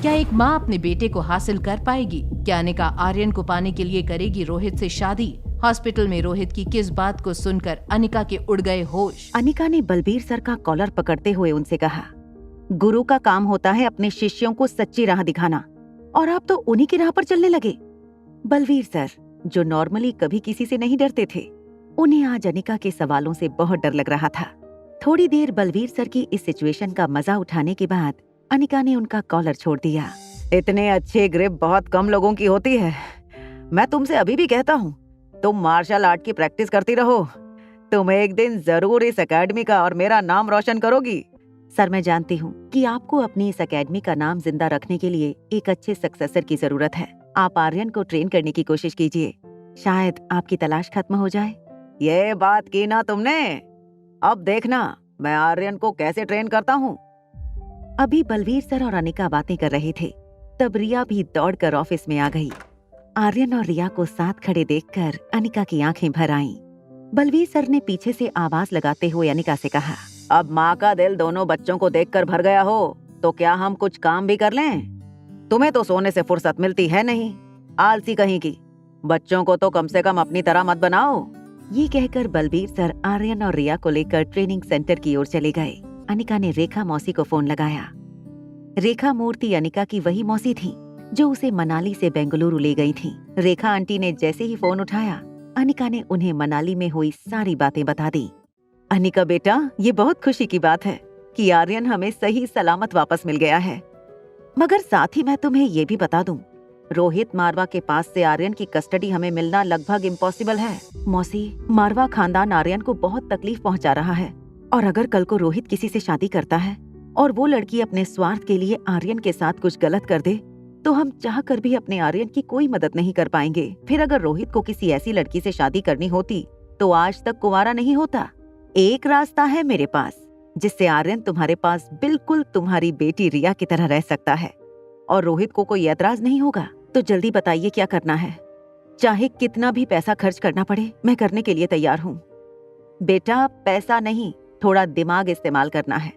क्या एक माँ अपने बेटे को हासिल कर पाएगी? क्या अनिका आर्यन को पाने के लिए करेगी रोहित से शादी? हॉस्पिटल में रोहित की किस बात को सुनकर अनिका के उड़ गए होश। अनिका ने बलबीर सर का कॉलर पकड़ते हुए उनसे कहा, गुरु का काम होता है अपने शिष्यों को सच्ची राह दिखाना, और आप तो उन्हीं की राह पर चलने लगे। बलबीर सर, जो नॉर्मली कभी किसी से नहीं डरते थे, उन्हें आज अनिका के सवालों से बहुत डर लग रहा था। थोड़ी देर बलबीर सर की इस सिचुएशन का मजा उठाने के बाद अनिका ने उनका कॉलर छोड़ दिया। इतने अच्छे ग्रिप बहुत कम लोगों की होती है। मैं तुमसे अभी भी कहता हूँ, तुम मार्शल आर्ट की प्रैक्टिस करती रहो। तुम एक दिन जरूर इस एकेडमी का और मेरा नाम रोशन करोगी। सर, मैं जानती हूँ कि आपको अपनी इस एकेडमी का नाम जिंदा रखने के लिए एक अच्छे सक्सेसर की जरूरत है। आप आर्यन को ट्रेन करने की कोशिश कीजिए, शायद आपकी तलाश खत्म हो जाए। ये बात की ना तुमने, अब देखना मैं आर्यन को कैसे ट्रेन करता हूँ। अभी बलबीर सर और अनिका बातें कर रहे थे, तब रिया भी दौड़कर ऑफिस में आ गई। आर्यन और रिया को साथ खड़े देखकर अनिका की आंखें भर आईं। बलबीर सर ने पीछे से आवाज लगाते हुए अनिका से कहा, अब माँ का दिल दोनों बच्चों को देखकर भर गया हो तो क्या हम कुछ काम भी कर लें? तुम्हें तो सोने से फुर्सत मिलती है नहीं, आलसी कहीं की। बच्चों को तो कम से कम अपनी तरह मत बनाओ। ये कहकर बलबीर सर आर्यन और रिया को लेकर ट्रेनिंग सेंटर की ओर चले गए। अनिका ने रेखा मौसी को फोन लगाया। रेखा मूर्ति अनिका की वही मौसी थी जो उसे मनाली से बेंगलुरु ले गई थी। रेखा आंटी ने जैसे ही फोन उठाया, अनिका ने उन्हें मनाली में हुई सारी बातें बता दी। अनिका बेटा, ये बहुत खुशी की बात है कि आर्यन हमें सही सलामत वापस मिल गया है, मगर साथ ही मैं तुम्हें ये भी बता दूं, रोहित मारवा के पास से आर्यन की कस्टडी हमें मिलना लगभग इम्पॉसिबल है। मौसी, मारवा खानदान आर्यन को बहुत तकलीफ पहुंचा रहा है, और अगर कल को रोहित किसी से शादी करता है और वो लड़की अपने स्वार्थ के लिए आर्यन के साथ कुछ गलत कर दे, तो हम चाह कर भी अपने आर्यन की कोई मदद नहीं कर पाएंगे। फिर अगर रोहित को किसी ऐसी लड़की से शादी करनी होती तो आज तक कुंवारा नहीं होता। एक रास्ता है मेरे पास, जिससे आर्यन तुम्हारे पास बिल्कुल तुम्हारी बेटी रिया की तरह रह सकता है, और रोहित को कोई एतराज नहीं होगा। तो जल्दी बताइए क्या करना है। चाहे कितना भी पैसा खर्च करना पड़े, मैं करने के लिए तैयार हूँ। बेटा, पैसा नहीं, थोड़ा दिमाग इस्तेमाल करना है।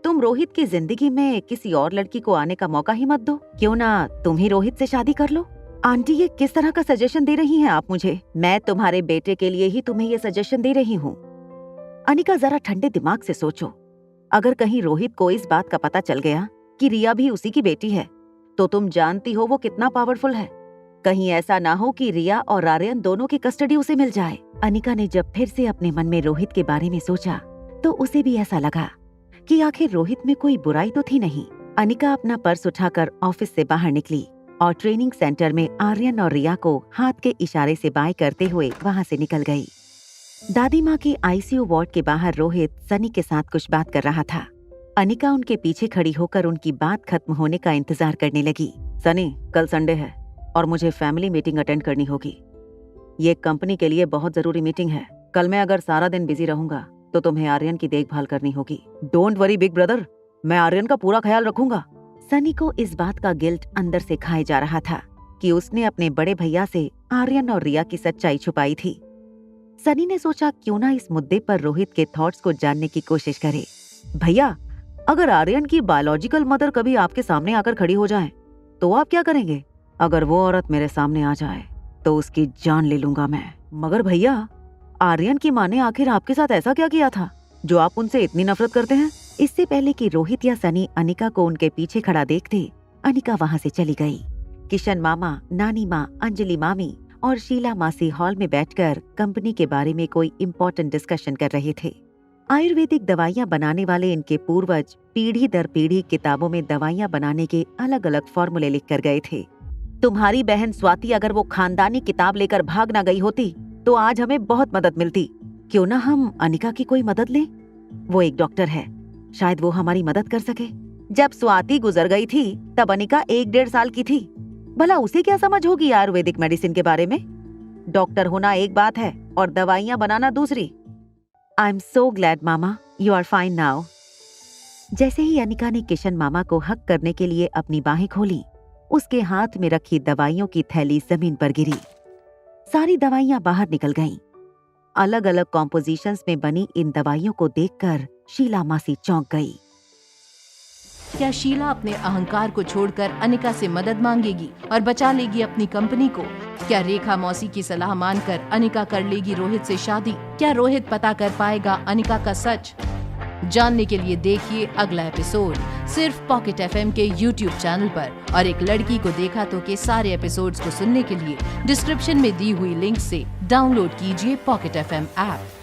तुम रोहित की जिंदगी में किसी और लड़की को आने का मौका ही मत दो। क्यों ना तुम ही रोहित से शादी कर लो। आंटी, ये किस तरह का सजेशन दे रही हैं आप मुझे? मैं तुम्हारे बेटे के लिए ही तुम्हें ये सजेशन दे रही हूँ। अनिका, जरा ठंडे दिमाग से सोचो। अगर कहीं रोहित को इस बात का पता चल गया कि रिया भी उसी की बेटी है, तो तुम जानती हो वो कितना पावरफुल है। कहीं ऐसा ना हो कि रिया और आर्यन दोनों की कस्टडी उसे मिल जाए। अनिका ने जब फिर से अपने मन में रोहित के बारे में सोचा, तो उसे भी ऐसा लगा कि आखिर रोहित में कोई बुराई तो थी नहीं। अनिका अपना पर्स उठाकर ऑफिस से बाहर निकली और ट्रेनिंग सेंटर में आर्यन और रिया को हाथ के इशारे से बाय करते हुए वहाँ से निकल गई। दादी माँ की आईसीयू वार्ड के बाहर रोहित सनी के साथ कुछ बात कर रहा था। अनिका उनके पीछे खड़ी होकर उनकी बात खत्म होने का इंतजार करने लगी। सनी, कल संडे है और मुझे फैमिली मीटिंग अटेंड करनी होगी। ये कंपनी के लिए बहुत जरूरी मीटिंग है। कल मैं अगर सारा दिन बिजी रहूंगा तो तुम्हें आर्यन की देखभाल करनी होगी। डोंट वरी बिग ब्रदर, मैं आर्यन का पूरा ख्याल रखूंगा। सनी को इस बात का गिल्ट अंदर से खाए जा रहा था कि उसने अपने बड़े भैया से आर्यन और रिया की सच्चाई छुपाई थी। सनी ने सोचा क्यों ना इस मुद्दे पर रोहित के थॉट्स को जानने की कोशिश करे। भैया, अगर आर्यन की बायोलॉजिकल मदर कभी आपके सामने आकर खड़ी हो जाए तो आप क्या करेंगे? अगर वो औरत मेरे सामने आ जाए तो उसकी जान ले लूंगा मैं। मगर भैया, आर्यन की माँ ने आखिर आपके साथ ऐसा क्या किया था जो आप उनसे इतनी नफरत करते हैं? इससे पहले कि रोहित या सनी अनिका को उनके पीछे खड़ा देखते, अनिका वहाँ से चली गई। किशन मामा, नानी माँ, अंजलि मामी और शीला मासी हॉल में बैठकर कंपनी के बारे में कोई इम्पोर्टेंट डिस्कशन कर रहे थे। आयुर्वेदिक दवाइयाँ बनाने वाले इनके पूर्वज पीढ़ी दर पीढ़ी किताबों में दवाइयाँ बनाने के अलग अलग फॉर्मूले लिख कर गए थे। तुम्हारी बहन स्वाति अगर वो खानदानी किताब लेकर भाग ना गई होती तो आज हमें बहुत मदद मिलती। क्यों ना हम अनिका की कोई मदद लें? वो एक डॉक्टर है, शायद वो हमारी मदद कर सके। जब स्वाति गुजर गई थी तब अनिका 1-1.5 साल की थी। भला उसे क्या समझ होगी आयुर्वेदिक मेडिसिन के बारे में? डॉक्टर होना एक बात है और दवाइयाँ बनाना दूसरी। आई एम सो ग्लैड मामा, यू आर फाइन नाउ। जैसे ही अनिका ने किशन मामा को हक करने के लिए अपनी बाहें खोली, उसके हाथ में रखी दवाइयों की थैली जमीन पर गिरी। सारी दवाइयां बाहर निकल गईं। अलग अलग कॉम्पोजिशंस में बनी इन दवाइयों को देखकर शीला मासी चौंक गई। क्या शीला अपने अहंकार को छोड़कर अनिका से मदद मांगेगी और बचा लेगी अपनी कंपनी को? क्या रेखा मौसी की सलाह मानकर अनिका कर लेगी रोहित से शादी? क्या रोहित पता कर पाएगा अनिका का सच? जानने के लिए देखिए अगला एपिसोड सिर्फ पॉकेट FM के YouTube चैनल पर। और एक लड़की को देखा तो के सारे एपिसोड्स को सुनने के लिए डिस्क्रिप्शन में दी हुई लिंक से डाउनलोड कीजिए पॉकेट FM ऐप।